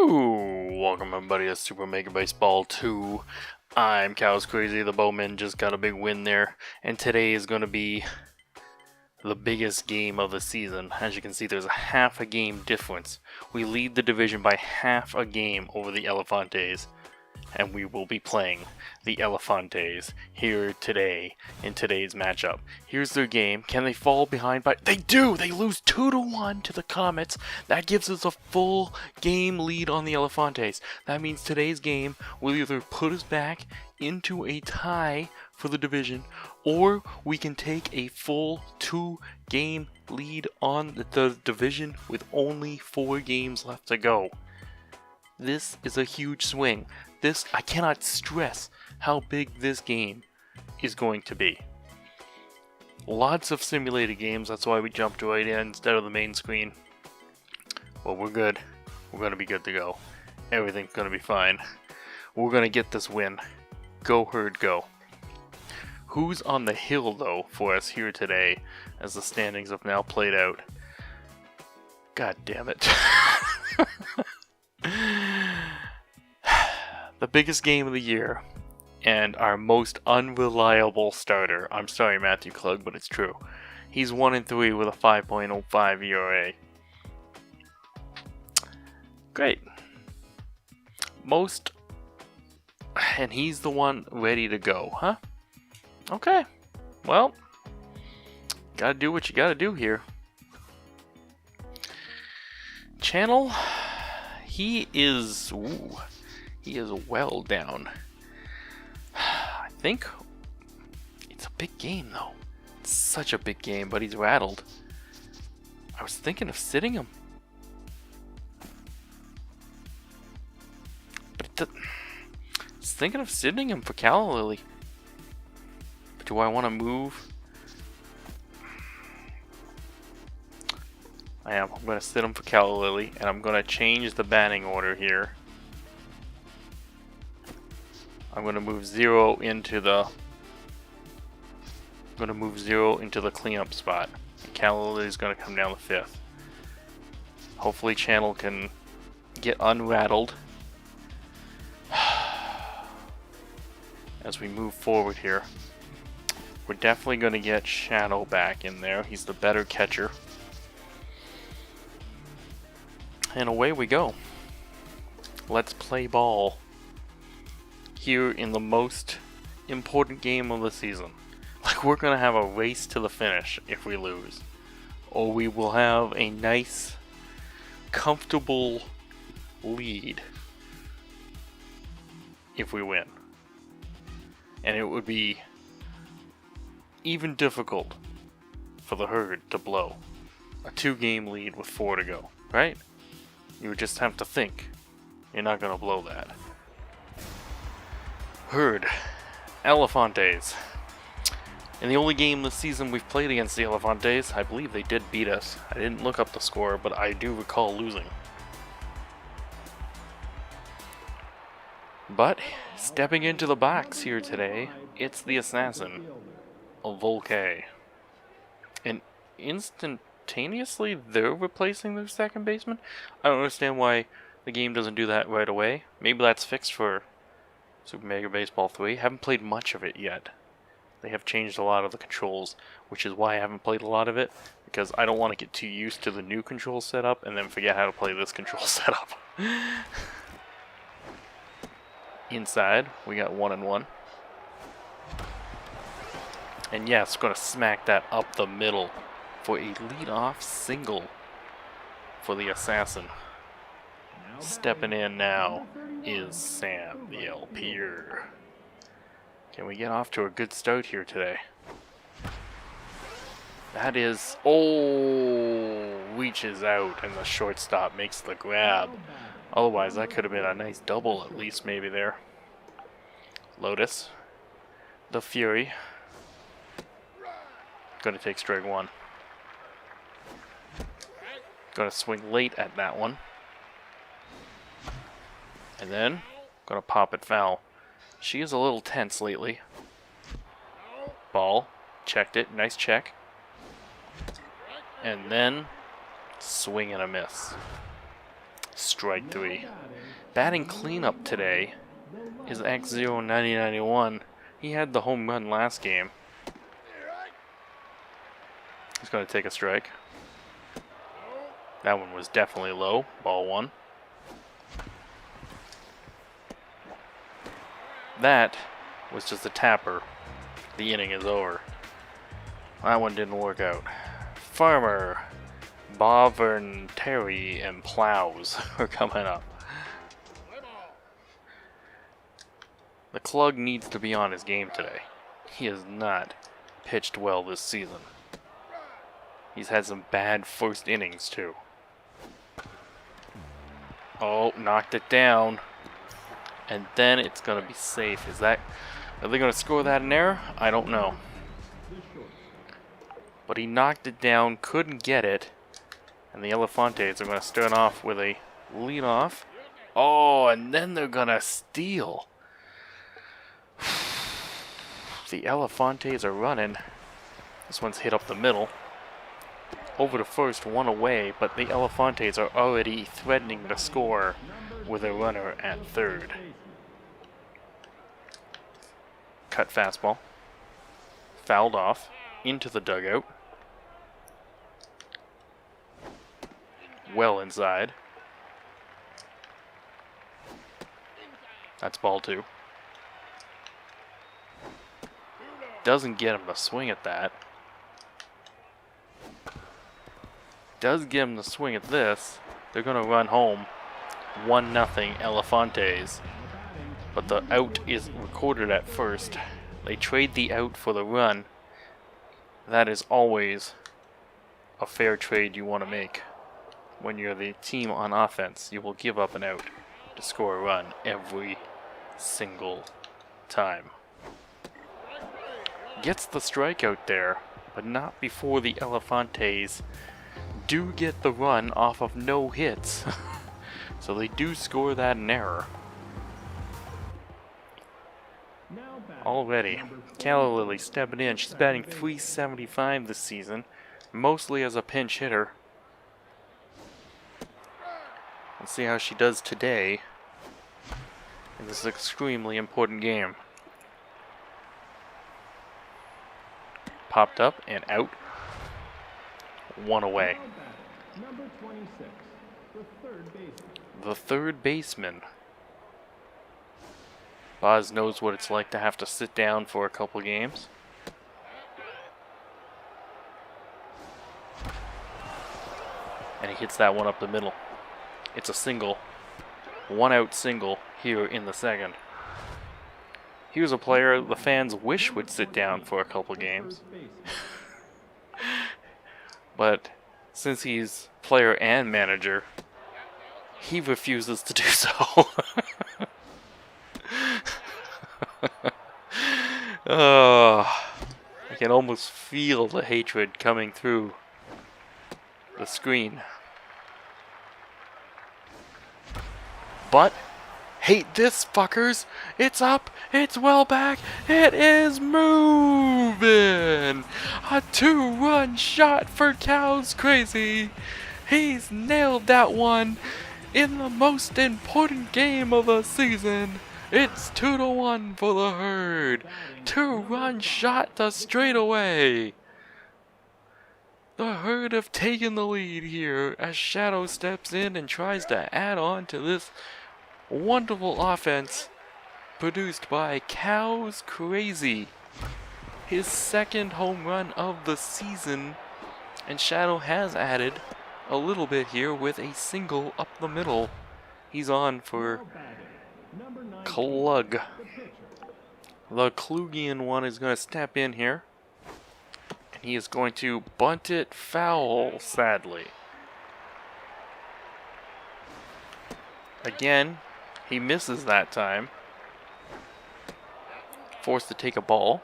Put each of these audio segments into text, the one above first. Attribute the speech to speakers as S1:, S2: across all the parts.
S1: Hello! Welcome everybody to Super Mega Baseball 2. I'm Cows Crazy, the Bowman just got a big win there, and today is going to be the biggest game of the season. As you can see, there's a half a game difference. We lead the division by half a game over the Elefantes, and we will be playing the Elefantes here today in today's matchup. Here's their game. Can they fall behind by... They do! They lose 2-1 to the Comets. That gives us a full game lead on the Elefantes. That means today's game will either put us back into a tie for the division, or we can take a full 2-game lead on the division with only 4 games left to go. This is a huge swing. I cannot stress how big this game is going to be. Lots of simulated games, that's why we jumped right in instead of the main screen. Well, we're good. We're going to be good to go. Everything's going to be fine. We're going to get this win. Go Herd, go. Who's on the hill, though, for us here today, as the standings have now played out? God damn it. The biggest game of the year, and our most unreliable starter. I'm sorry, Matthew Klug, but it's true. He's 1-3 with a 5.05 ERA. Great. And he's the one ready to go, huh? Okay. Well, gotta do what you gotta do here. Channel, he is well down. I think it's a big game, though. It's such a big game, but he's rattled. I was thinking of sitting him. I was thinking of sitting him for Calla Lily. But do I want to move? I am. I'm going to sit him for Calla Lily, and I'm going to change the batting order here. I'm going to move 0 into the cleanup spot. Calla Lily's going to come down the 5th. Hopefully Channel can get unrattled as we move forward here. We're definitely going to get Shadow back in there. He's the better catcher. And away we go. Let's play ball. Here in the most important game of the season. Like, we're going to have a race to the finish if we lose. Or we will have a nice, comfortable lead if we win. And it would be even difficult for the Herd to blow a 2-game lead with 4 to go, right? You would just have to think. You're not going to blow that. Herd, Elefantes. In the only game this season we've played against the Elefantes, I believe they did beat us. I didn't look up the score, but I do recall losing. But, stepping into the box here today, it's the assassin, Volkay. And instantaneously, they're replacing their second baseman? I don't understand why the game doesn't do that right away. Maybe that's fixed for Super Mega Baseball 3. Haven't played much of it yet. They have changed a lot of the controls, which is why I haven't played a lot of it, because I don't want to get too used to the new control setup and then forget how to play this control setup. Inside, we got 1-1. And yes, going to smack that up the middle for a leadoff single for the assassin. Stepping in now is Sam, the LPer. Can we get off to a good start here today? That is... Oh! Reaches out and the shortstop makes the grab. Otherwise, that could have been a nice double at least maybe there. Lotus. The Fury. Gonna take strike 1. Gonna swing late at that one. And then, gonna pop it foul. She is a little tense lately. Ball. Checked it. Nice check. And then, swing and a miss. strike three. Batting cleanup today is X09091. He had the home run last game. He's going to take a strike. That one was definitely low. Ball one. That was just a tapper. The inning is over. That one didn't work out. Farmer, Bovern, Terry, and Plows are coming up. The Klug needs to be on his game today. He has not pitched well this season. He's had some bad first innings too. Oh, knocked it down. And then it's going to be safe. Are they going to score that in error? I don't know. But he knocked it down, couldn't get it. And the Elefantes are going to start off with a leadoff. Oh, and then they're going to steal. The Elefantes are running. This one's hit up the middle. Over to first, one away, but the Elefantes are already threatening to score with a runner at third. Cut fastball. Fouled off. Into the dugout. Well inside. That's ball two. Doesn't get him to swing at that. Does get him to swing at this. They're going to run home. 1-0 Elefantes. But the out is recorded at first. They trade the out for the run. That is always a fair trade you want to make. When you're the team on offense, you will give up an out to score a run every single time. Gets the strikeout there, but not before the Elefantes do get the run off of no hits. So they do score that in error. Already, Calla Lily stepping in. She's batting .375 this season, mostly as a pinch hitter. Let's see how she does today in this extremely important game. Popped up and out. One away. The third baseman. Boz knows what it's like to have to sit down for a couple games. And he hits that one up the middle. It's a single. 1-out single here in the second. He was a player the fans wish would sit down for a couple games. But since he's player and manager, he refuses to do so. Oh, I can almost feel the hatred coming through the screen. But, hate this, fuckers! It's up! It's well back! It is moving! A 2-run shot for Cows Crazy! He's nailed that one in the most important game of the season! It's 2-1 for the Herd! 2-run shot to straightaway! The Herd have taken the lead here as Shadow steps in and tries to add on to this wonderful offense produced by Cows Crazy. His second home run of the season, and Shadow has added a little bit here with a single up the middle. He's on for Klug. The Klugian one is going to step in here. And he is going to bunt it foul, sadly. Again, he misses that time. Forced to take a ball.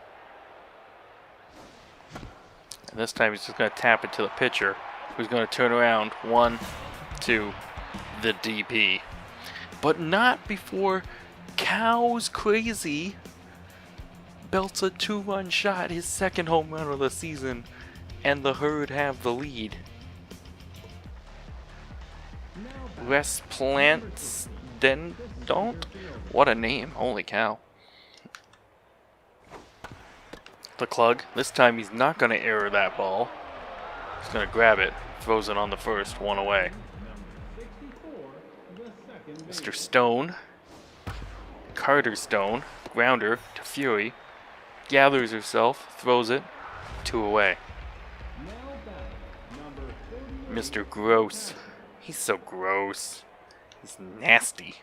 S1: And this time he's just going to tap it to the pitcher, who's going to turn around 1-2 the DP. But not before Cows Crazy belts a 2-run shot, his second home run of the season, and the Herd have the lead. Resplendent? What a name, holy cow. The Klug, this time he's not going to error that ball. He's going to grab it, throws it on the first, one away. Mr. Stone, Carter Stone, grounder to Fury, gathers herself, throws it, 2 away. Mr. Gross, he's so gross. He's nasty.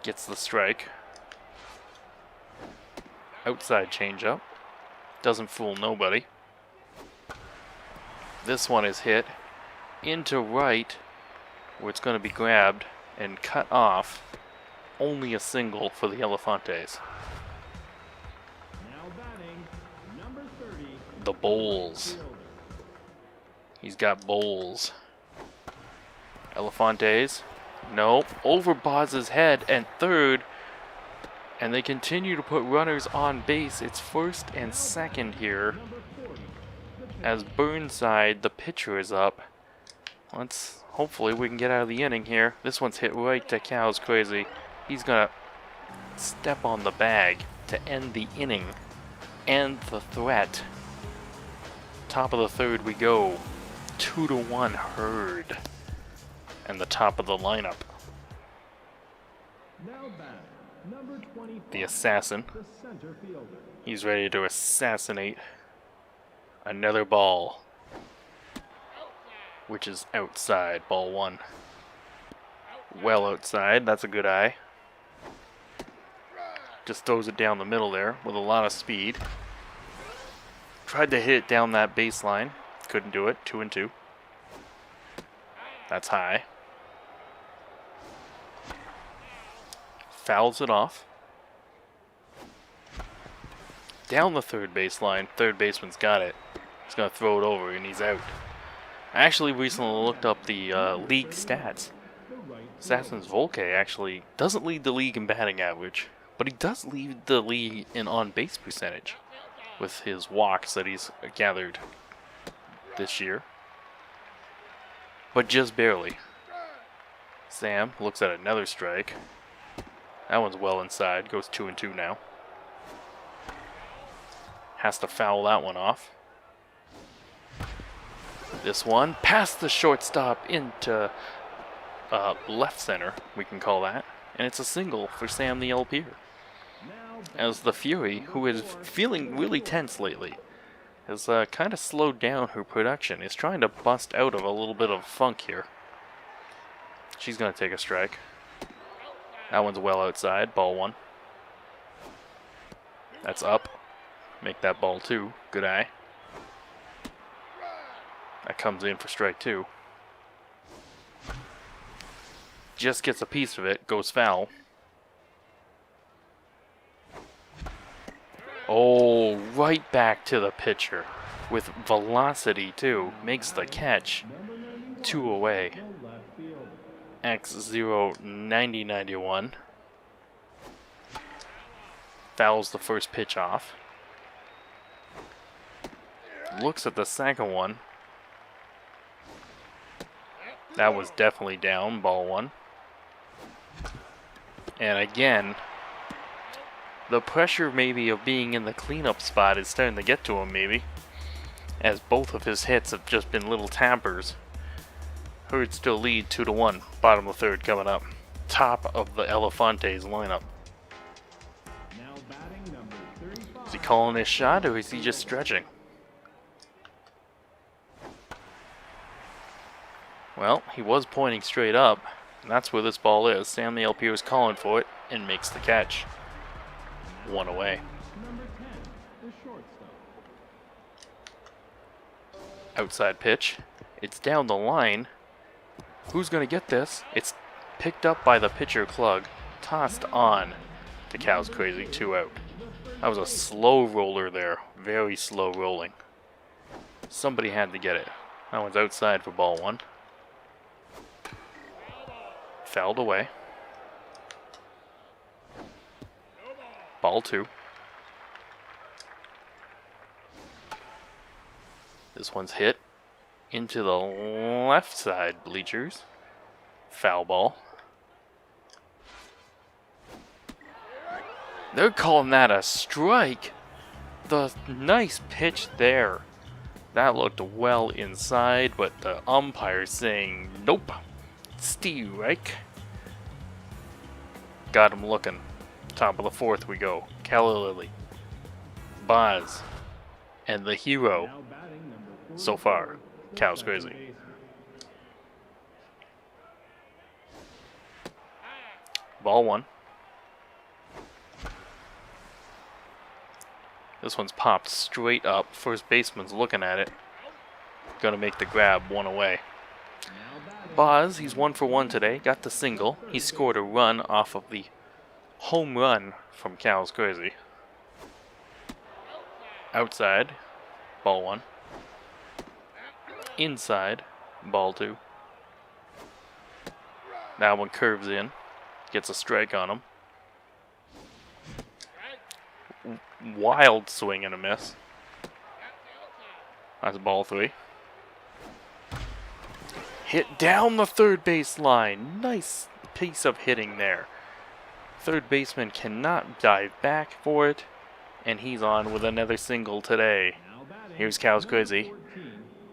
S1: Gets the strike. Outside changeup. Doesn't fool nobody. This one is hit into right, where it's going to be grabbed and cut off. Only a single for the Elefantes. The Bowls. He's got Bowls. Elefantes. Nope. Over Boz's head and third. And they continue to put runners on base. It's first and second here. As Burnside, the pitcher, is up. Hopefully we can get out of the inning here. This one's hit right to Cow's Crazy. He's gonna step on the bag to end the inning. End the threat. Top of the third we go. 2-1 Herd. And the top of the lineup. The assassin. He's ready to assassinate another ball, which is outside, ball 1. Well outside, that's a good eye. Just throws it down the middle there with a lot of speed. Tried to hit it down that baseline, couldn't do it, 2-2. That's high. Fouls it off. Down the third baseline. Third baseman's got it. He's going to throw it over and he's out. I actually recently looked up the league stats. Assassin's Volke actually doesn't lead the league in batting average, but he does lead the league in on-base percentage with his walks that he's gathered this year. But just barely. Sam looks at another strike. That one's well inside. Goes 2-2 now. Has to foul that one off. This one past the shortstop into left center, we can call that. And it's a single for Sam the LPer. As the Fury, who is feeling really tense lately, has kind of slowed down her production, is trying to bust out of a little bit of funk here. She's going to take a strike. That one's well outside, ball 1. That's up. Make that ball 2. Good eye. That comes in for strike 2. Just gets a piece of it, goes foul. Oh, right back to the pitcher. With velocity too. Makes the catch. 2 away. X0 90-91. Fouls the first pitch off. Looks at the second one. That was definitely down, ball 1. And again, the pressure maybe of being in the cleanup spot is starting to get to him maybe. As both of his hits have just been little tampers. Herd still lead 2-1. Bottom of the third coming up. Top of the Elefantes lineup. Is he calling his shot or is he just stretching? Well, he was pointing straight up. And that's where this ball is. Sam the LP is calling for it and makes the catch. 1 away. Outside pitch. It's down the line. Who's going to get this? It's picked up by the pitcher Klug. Tossed on to Cow's Crazy. 2 out. That was a slow roller there. Very slow rolling. Somebody had to get it. That one's outside for ball 1. Fouled away. Ball 2. This one's hit into the left side bleachers. Foul ball. They're calling that a strike. The nice pitch there. That looked well inside, but the umpire's saying nope. Strike. Got him looking. Top of the fourth we go. Calla Lily, Boz, and the hero so far, Cows Crazy. Ball one. This one's popped straight up. First baseman's looking at it. Gonna make the grab, one away. Boz, he's 1 for 1 today. Got the single. He scored a run off of the home run from Cows Crazy. Outside, ball one. Inside, ball two. That one curves in. Gets a strike on him. Wild swing and a miss. That's ball three. Hit down the third base line. Nice piece of hitting there. Third baseman cannot dive back for it, and he's on with another single today. Here's Cows Crazy.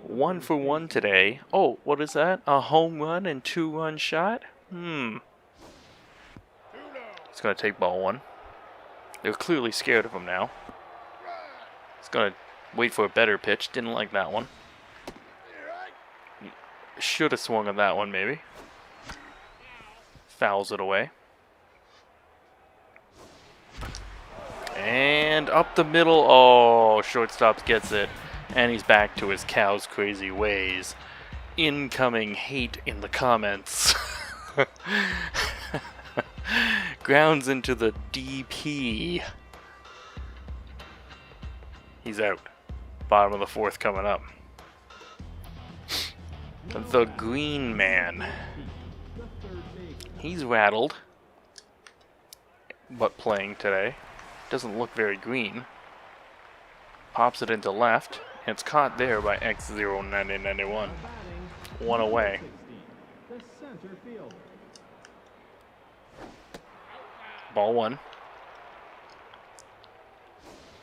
S1: 1 for 1 today. Oh, what is that? A home run and 2-run shot? He's going to take ball one. They're clearly scared of him now. He's going to wait for a better pitch. Didn't like that one. Should have swung on that one, maybe. Fouls it away. And up the middle. Oh, shortstop gets it. And he's back to his Cows Crazy ways. Incoming hate in the comments. Grounds into the DP. He's out. Bottom of the fourth coming up. The Green Man. He's rattled, but playing today. Doesn't look very green. Pops it into left, and it's caught there by X09091. One away. Ball one.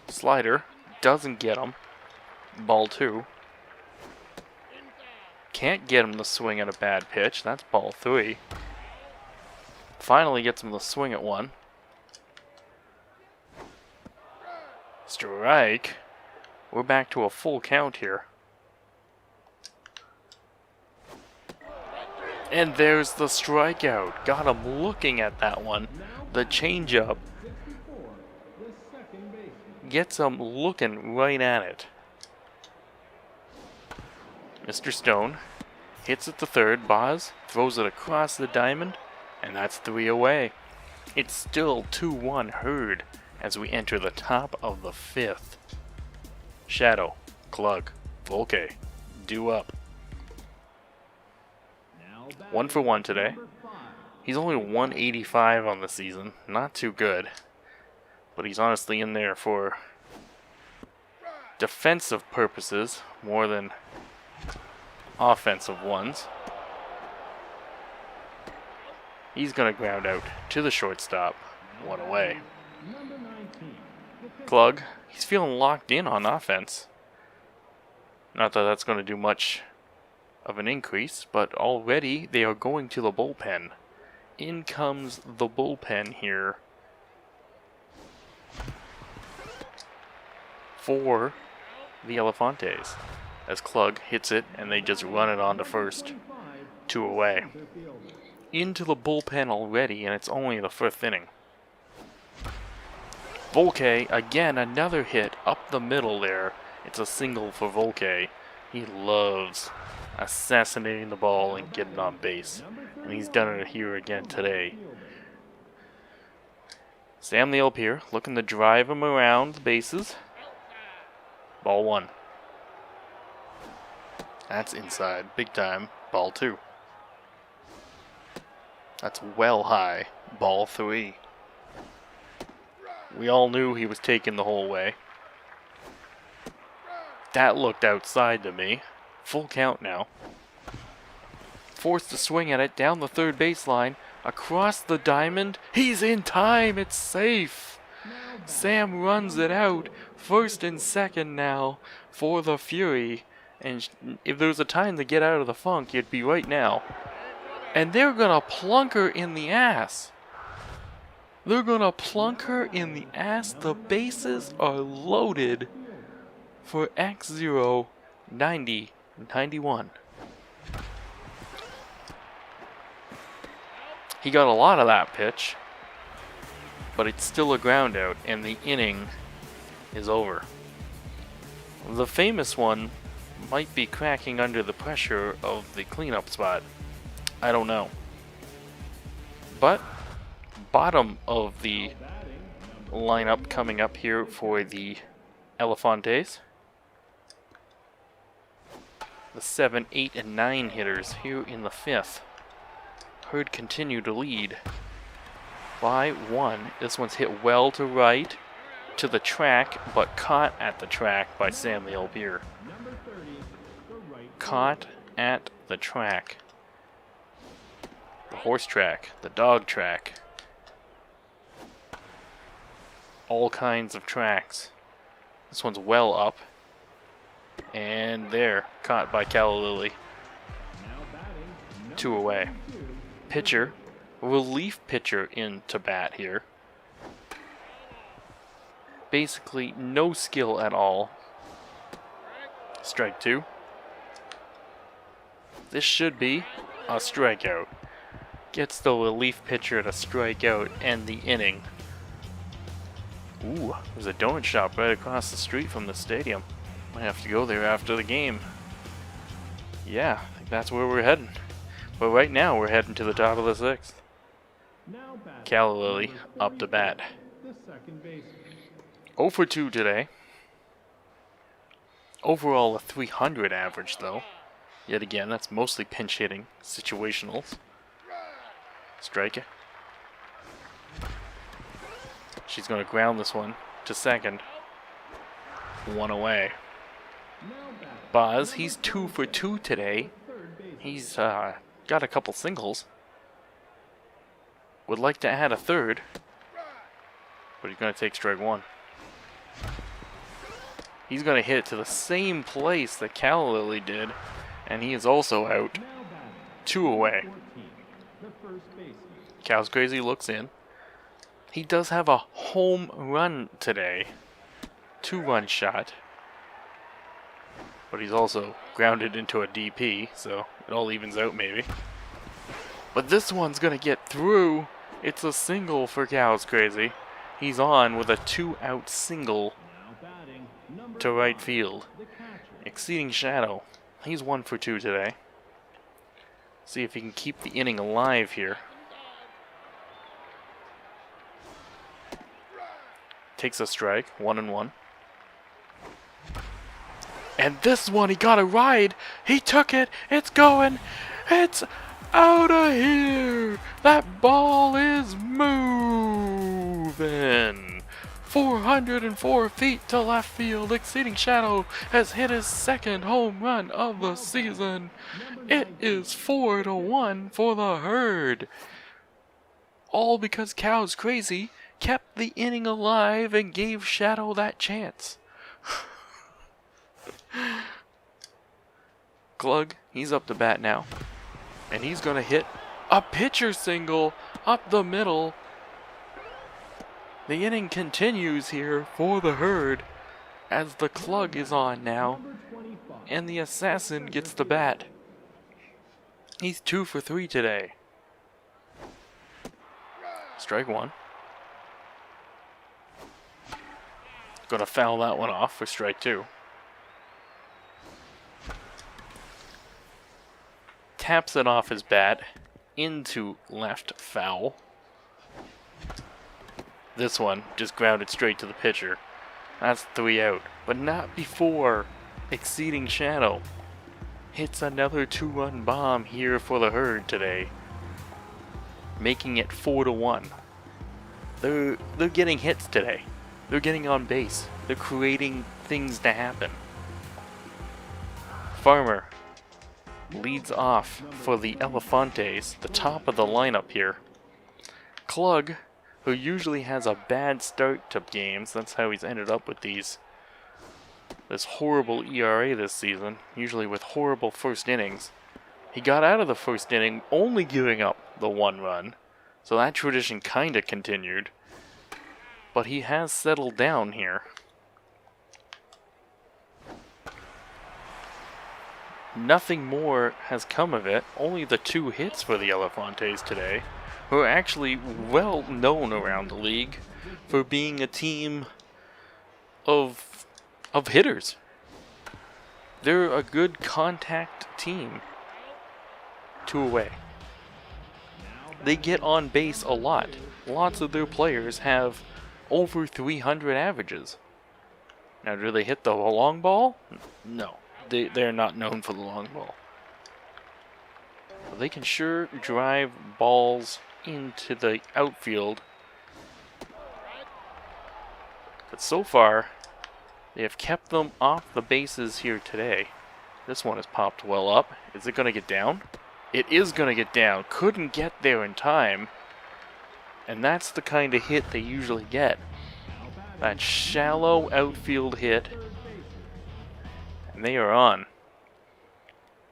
S1: Slider doesn't get him. Ball two. Can't get him to swing at a bad pitch. That's ball three. Finally gets him to swing at one. Strike. We're back to a full count here. And there's the strikeout. Got him looking at that one. The changeup gets him looking right at it. Mr. Stone hits it to third. Boz throws it across the diamond, and that's 3 away. It's still 2-1 Herd as we enter the top of the 5th. Shadow, Klug, Volke, due up. 1 for 1 today. He's only 185 on the season. Not too good. But he's honestly in there for defensive purposes more than offensive ones. He's going to ground out to the shortstop. 1 away. Klug, he's feeling locked in on offense. Not that that's going to do much of an increase, but already they are going to the bullpen. In comes the bullpen here for the Elefantes. As Klug hits it, and they just run it on to first. 2 away. Into the bullpen already, and it's only the 5th inning. Volke, again, another hit up the middle there. It's a single for Volke. He loves assassinating the ball and getting on base. And he's done it here again today. Sam the up here, looking to drive him around the bases. Ball one. That's inside, big time. Ball two. That's well high. Ball three. We all knew he was taking the whole way. That looked outside to me. Full count now. forced to swing at it down the third baseline, across the diamond. He's in time. It's safe. Sam runs it out. First and second now for the Fury. And if there was a time to get out of the funk, it'd be right now. And they're gonna plunk her in the ass. They're gonna plunk her in the ass. The bases are loaded for X0 90 91. He got a lot of that pitch, but it's still a ground out, and the inning is over. The famous one might be cracking under the pressure of the cleanup spot. I don't know. But bottom of the lineup coming up here for the Elefantes. The 7, 8, and 9 hitters here in the 5th. Herd continue to lead by 1. This one's hit well to right, to the track, but caught at the track by Sam the Albier. Caught at the track. The horse track, the dog track. All kinds of tracks. This one's well up. And there, caught by Calla Lily. 2 away. Pitcher, relief pitcher in to bat here. Basically no skill at all. Strike 2. This should be a strikeout. Gets the relief pitcher to strike out and the inning. Ooh, there's a donut shop right across the street from the stadium. Might have to go there after the game. Yeah, I think that's where we're heading. But right now we're heading to the top of the 6th. Calla Lily up to bat. 0 for 2 today. Overall a 300 average though. Yet again, that's mostly pinch hitting, situationals. Strike. She's going to ground this one to second. 1 away. Boz, he's 2 for 2 today. He's got a couple singles. Would like to add a third. But he's going to take strike 1. He's going to hit it to the same place that Calla Lily did. And he is also out. 2 away. Cows Crazy looks in. He does have a home run today. 2-run shot. But he's also grounded into a DP, so it all evens out maybe. But this one's gonna get through. It's a single for Cows Crazy. He's on with a 2-out single to right field. Exceeding Shadow. He's 1 for 2 today. See if he can keep the inning alive here. Takes a strike, 1-1. And this one, he got a ride. He took it. It's going. It's out of here. That ball is moving. 404 feet to left field. Exceeding Shadow has hit his 2nd home run of the season. It is 4-1 for the Herd. All because Cows Crazy kept the inning alive and gave Shadow that chance. Glug, he's up to bat now. And he's going to hit a pitcher single up the middle. The inning continues here for the Herd as the Clug is on now. And the Assassin gets the bat. He's 2 for 3 today. Strike 1. Gonna foul that one off for strike 2. Taps it off his bat into left foul. This one just grounded straight to the pitcher. That's 3 out, but not before Exceeding Shadow hits another 2-run bomb here for the Herd today, making it 4-1. They're getting hits today. They're getting on base. They're creating things to happen. Farmer leads off for the Elefantes, the top of the lineup here. Klug, who usually has a bad start to games, that's how he's ended up with this horrible ERA this season, usually with horrible first innings. He got out of the first inning only giving up the 1 run, so that tradition kinda continued. But he has settled down here. Nothing more has come of it, only the 2 hits for the Elefantes today, who are actually well known around the league for being a team of hitters. They're a good contact team. 2 away. They get on base a lot. Lots of their players have over 300 averages. Now, do they hit the long ball? No. They're not known for the long ball. But they can sure drive balls into the outfield. But so far, they have kept them off the bases here today. This one has popped well up. Is it going to get down? It is going to get down. Couldn't get there in time. And that's the kind of hit they usually get. That shallow outfield hit. And they are on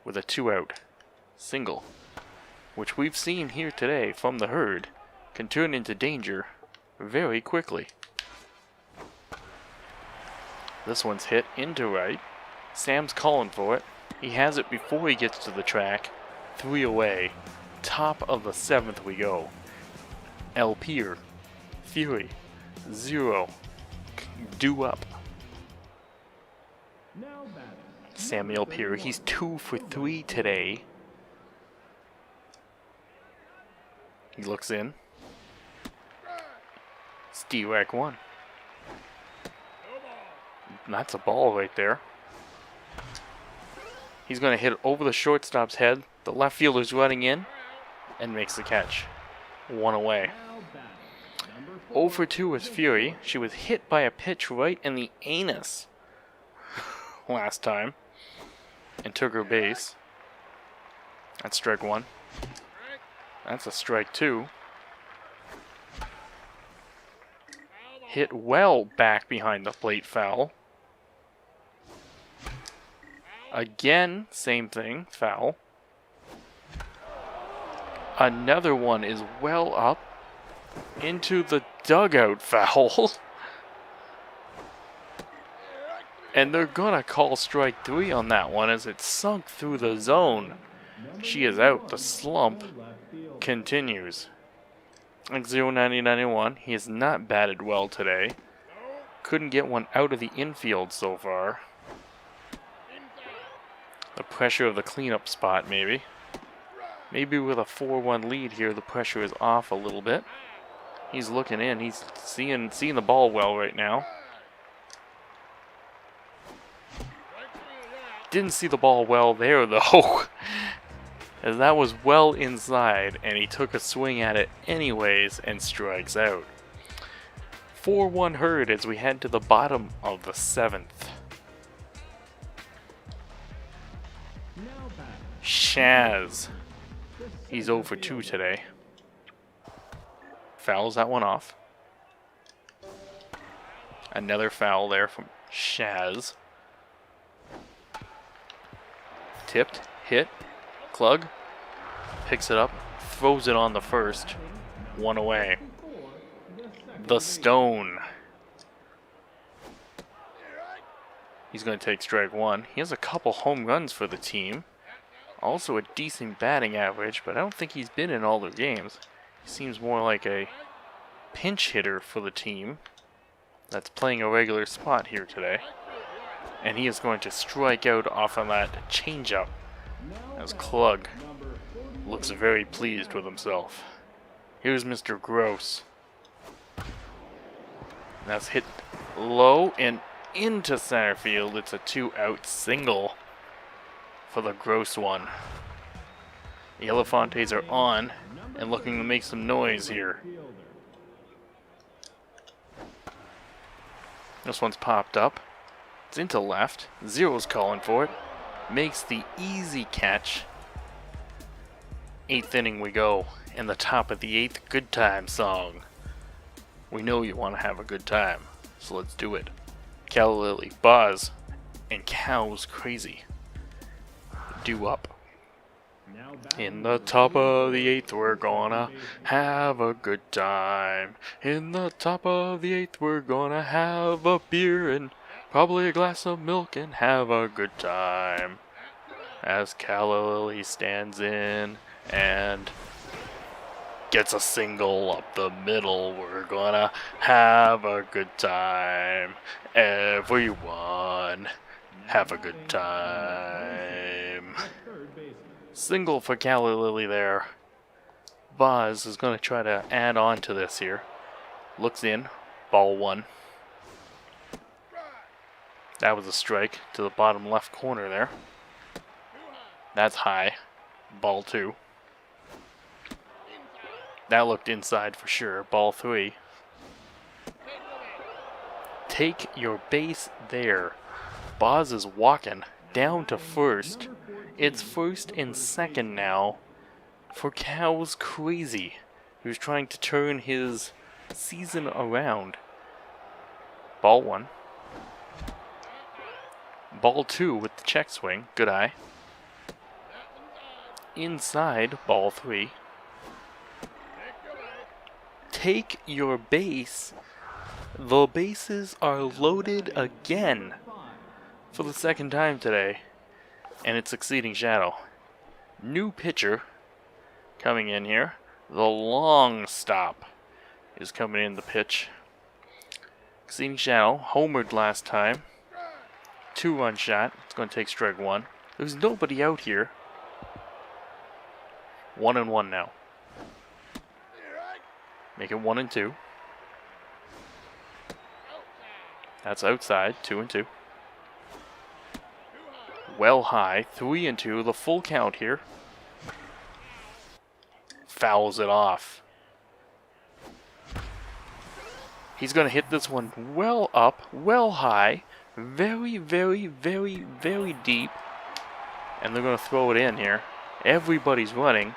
S1: with a 2-out single, which we've seen here today from the herd can turn into danger very quickly. This one's hit into right. Sam's calling for it. He has it before he gets to the track. 3 away. Top of the 7th we go. Pier, Fury, 0. Due up. Samuel Pier, he's 2 for 3 today. He looks in. Stewart 1. That's a ball right there. He's going to hit it over the shortstop's head. The left fielder's running in and makes the catch. 1 away. 0 for 2 is Fury. She was hit by a pitch right in the anus last time and took her base. That's strike 1. That's a strike 2. Hit well back behind the plate, foul. Again, same thing, foul. Another one is well up into the dugout, foul. And they're gonna call strike 3 on that one as it sunk through the zone. She is out. The slump continues. Like 0-90-91. He has not batted well today. Couldn't get one out of the infield so far. The pressure of the cleanup spot, maybe. Maybe with a 4-1 lead here, the pressure is off a little bit. He's looking in. He's seeing the ball well right now. Didn't see the ball well there, though. As that was well inside, and he took a swing at it anyways and strikes out. 4-1 herd as we head to the bottom of the 7th. Shaz. He's 0 for 2 today. Fouls that one off. Another foul there from Shaz. Tipped, hit, Klug, picks it up, throws it on the first, 1 away. The Stone. He's going to take strike 1. He has a couple home runs for the team. Also a decent batting average, but I don't think he's been in all their games. He seems more like a pinch hitter for the team that's playing a regular spot here today. And he is going to strike out off of that changeup as Klug looks very pleased with himself. Here's Mr. Gross. That's hit low and into center field. It's a 2-out single for the Gross one. The Elefantes are on and looking to make some noise here. This one's popped up. It's into left. Zero's calling for it. makes the easy catch. 8th inning we go, in the top of the 8th, good time song. We know you want to have a good time, so let's do it. Calla Lily, Boz, and Cow's Crazy. Due up. In the top of the 8th, we're gonna have a good time. In the top of the 8th, we're gonna have a beer and probably a glass of milk and have a good time. As Calla Lily stands in and gets a single up the middle, we're gonna have a good time. Everyone, have a good time. Single for Calla Lily there. Boz is going to try to add on to this here. Looks in. Ball 1. That was a strike to the bottom left corner there. That's high. Ball 2. That looked inside for sure. Ball 3. Take your base there. Boz is walking down to first. It's first and second now for Cow's Crazy, who's trying to turn his season around. Ball 1. Ball 2 with the check swing. Good eye. Inside, ball 3. Take your base. The bases are loaded again for the second time today. And it's Succeeding Shadow. New pitcher coming in here. The long stop is coming in the pitch. Succeeding Shadow homered last time. 2-run shot. It's going to take strike 1. There's nobody out here. 1-1 now. Make it 1-2. That's outside. 2-2. Well high, 3-2, the full count here. Fouls it off. He's going to hit this one well up, well high, very, very, very, very deep. And they're going to throw it in here. Everybody's running.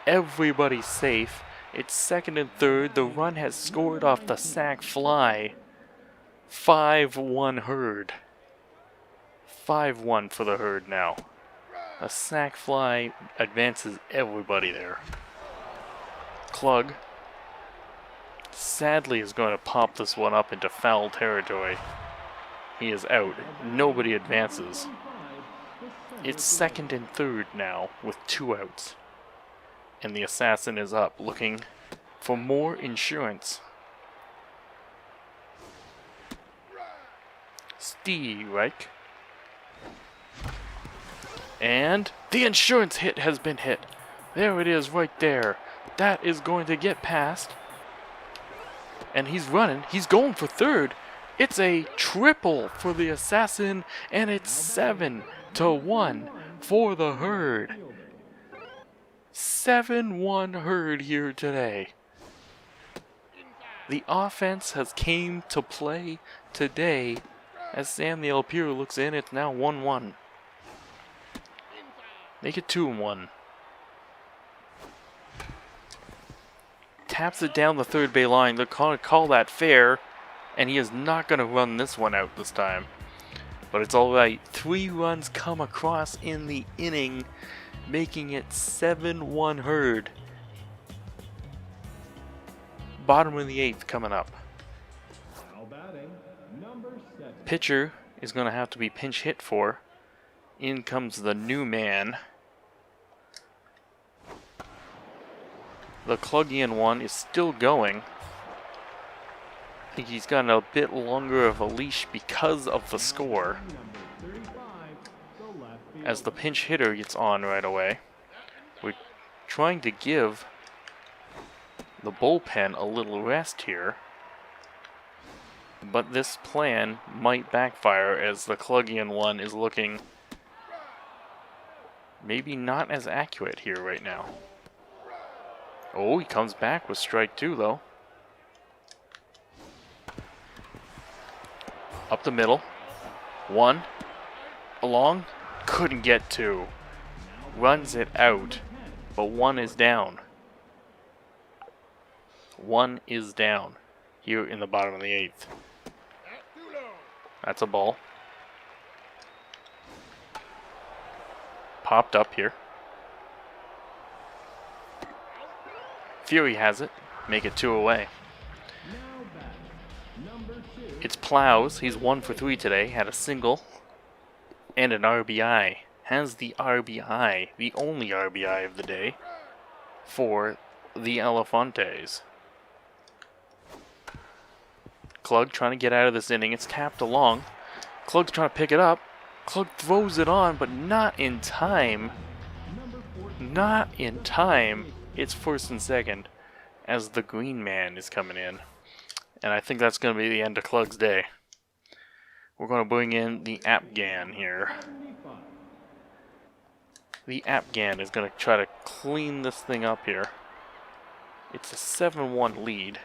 S1: Everybody's safe. It's second and third. The run has scored off the sac fly. 5-1 Herd. 5-1 for the Herd now. A sac fly advances everybody there. Klug sadly is going to pop this one up into foul territory. He is out. Nobody advances. It's second and third now with 2 outs. And the assassin is up looking for more insurance. Steve Reich. And the insurance hit has been hit. There it is right there. That is going to get past. And he's running. He's going for third. It's a triple for the assassin. And it's 7-1 for the Herd. 7-1 Herd here today. The offense has came to play today. As Sam the Elpier looks in, it's now 1-1. Make it 2-1. Taps it down the third bay line. They're going to call that fair. And he is not going to run this one out this time. But it's alright. 3 runs come across in the inning, making it 7-1 Herd. Bottom of the 8th coming up. Pitcher is going to have to be pinch hit for. In comes the new man. The Clugian one is still going. I think he's gotten a bit longer of a leash because of the score. As the pinch hitter gets on right away. We're trying to give the bullpen a little rest here. But this plan might backfire as the Clugian one is looking maybe not as accurate here right now. Oh, he comes back with strike 2 though. Up the middle. 1. Along. Couldn't get to. Runs it out, but one is down. One is down here in the bottom of the 8th. That's a ball. Popped up here. Fury has it. Make it 2 away. It's Plows. He's 1 for 3 today. Had a single and an RBI. Has the RBI, the only RBI of the day, for the Elefantes. Klug trying to get out of this inning. It's tapped along. Klug's trying to pick it up. Klug throws it on, but not in time. Not in time. It's 1st and 2nd as the green man is coming in. And I think that's going to be the end of Klug's day. We're going to bring in the Afghan here. The Afghan is going to try to clean this thing up here. It's a 7-1 lead.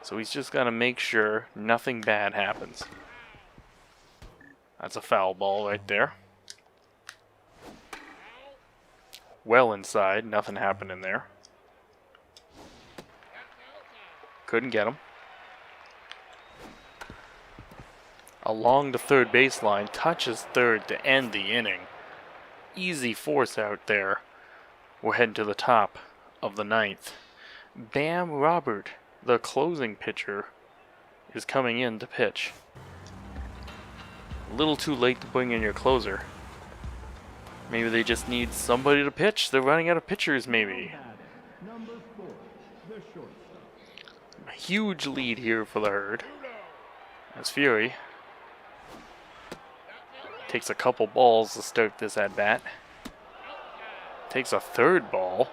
S1: So he's just got to make sure nothing bad happens. That's a foul ball right there. Well inside, nothing happened in there. Couldn't get him. Along the third baseline, touches third to end the inning. Easy force out there. We're heading to the top of the 9th. Bam Robert, the closing pitcher, is coming in to pitch. A little too late to bring in your closer. Maybe they just need somebody to pitch. They're running out of pitchers, maybe. A huge lead here for the Herd. As Fury takes a couple balls to start this at-bat. Takes a third ball.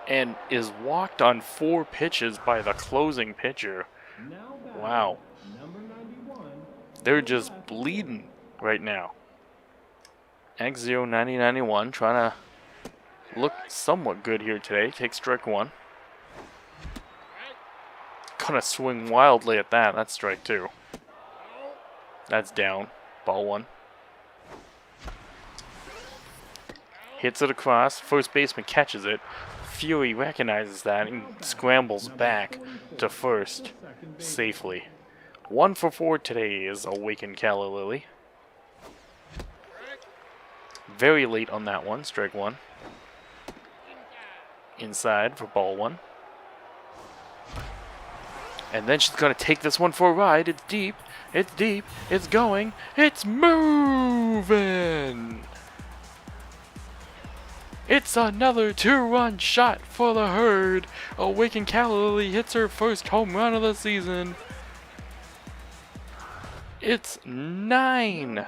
S1: And is walked on 4 pitches by the closing pitcher. Wow. They're just bleeding right now. X09091 trying to look somewhat good here today. Takes strike 1. Gonna swing wildly at that. That's strike 2. That's down. Ball 1. Hits it across. First baseman catches it. Fury recognizes that and scrambles back to first safely. 1 for 4 today is Awakened Calla Lily. Very late on that one. Strike 1. Inside for ball 1. And then she's going to take this one for a ride. It's deep. It's deep. It's going. It's moving. It's another 2-run shot for the Herd. Awakened Calla Lily hits her first home run of the season. It's 9-1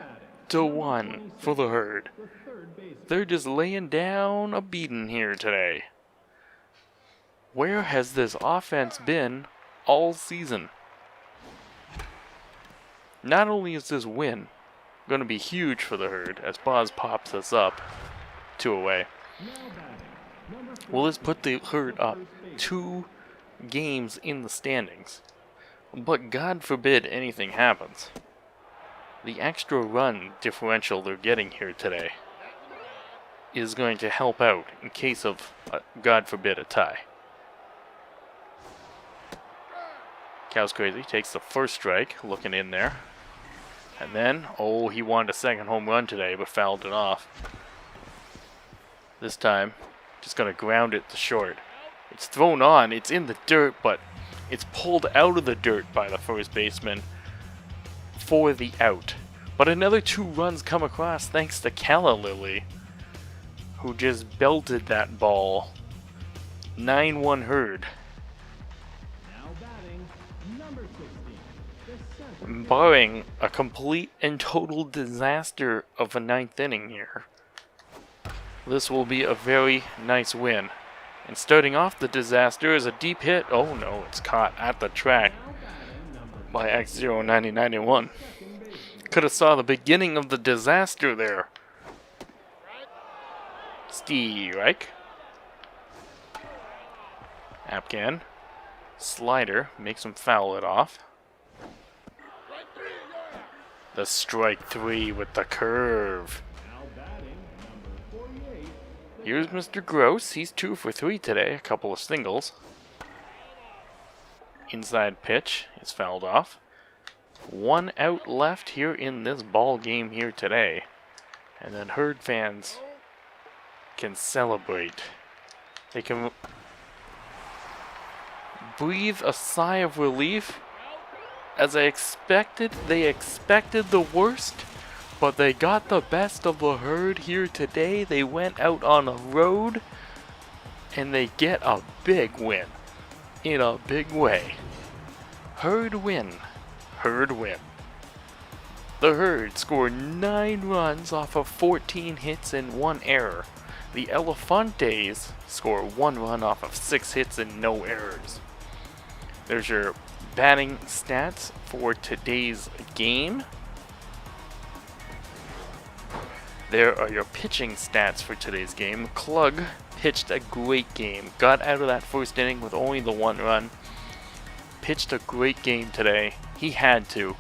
S1: for the Herd. They're just laying down a beating here today. Where has this offense been all season? Not only is this win going to be huge for the Herd as Boz pops us up 2 away. Will this put the Herd up 2 games in the standings? But God forbid anything happens. The extra run differential they're getting here today is going to help out in case of, God forbid, a tie. Cow's Crazy takes the first strike, looking in there. And then, oh, he wanted a second home run today, but fouled it off. This time, just going to ground it to short. It's thrown on, it's in the dirt, but it's pulled out of the dirt by the first baseman for the out. But another 2 runs come across thanks to Calla Lily, who just belted that ball. 9-1 Herd. Barring a complete and total disaster of a 9th inning here, this will be a very nice win. And starting off the disaster is a deep hit. Oh no, it's caught at the track by X09091. Could have saw the beginning of the disaster there. Strike. Afghan. Slider makes him foul it off. The strike three with the curve. Here's Mr. Gross. He's 2 for 3 today. A couple of singles. Inside pitch is fouled off. 1 out left here in this ball game here today. And then Herd fans can celebrate. They can breathe a sigh of relief. As they expected the worst, but they got the best of the Herd here today. They went out on a road, and they get a big win. In a big way. Herd win. Herd win. The Herd scored 9 runs off of 14 hits and 1 error. The Elefantes score 1 run off of 6 hits and no errors. There's your batting stats for today's game. There are your pitching stats for today's game. Klug pitched a great game. Got out of that first inning with only the 1 run. Pitched a great game today. He had to.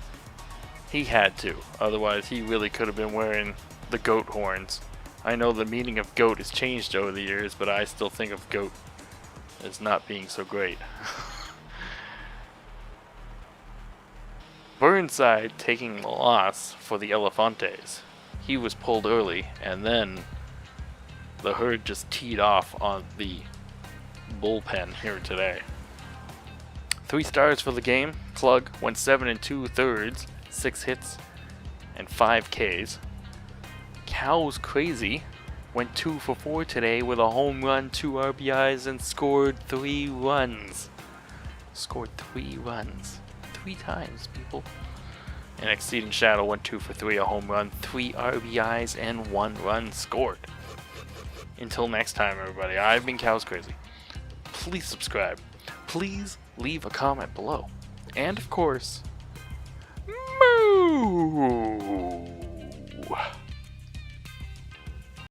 S1: He had to. Otherwise, he really could have been wearing the goat horns. I know the meaning of goat has changed over the years, but I still think of goat as not being so great. Burnside taking the loss for the Elefantes. He was pulled early, and then the Herd just teed off on the bullpen here today. 3 stars for the game. Klug went 7 2/3, 6 hits, and 5 Ks. Cows Crazy went 2 for 4 today with a home run, 2 RBIs, and scored 3 runs. Scored 3 runs. 3 times, people. And Exceeding Shadow went 2 for 3, a home run, 3 RBIs, and 1 run scored. Until next time, everybody, I've been Cows Crazy. Please subscribe. Please leave a comment below. And of course, moo!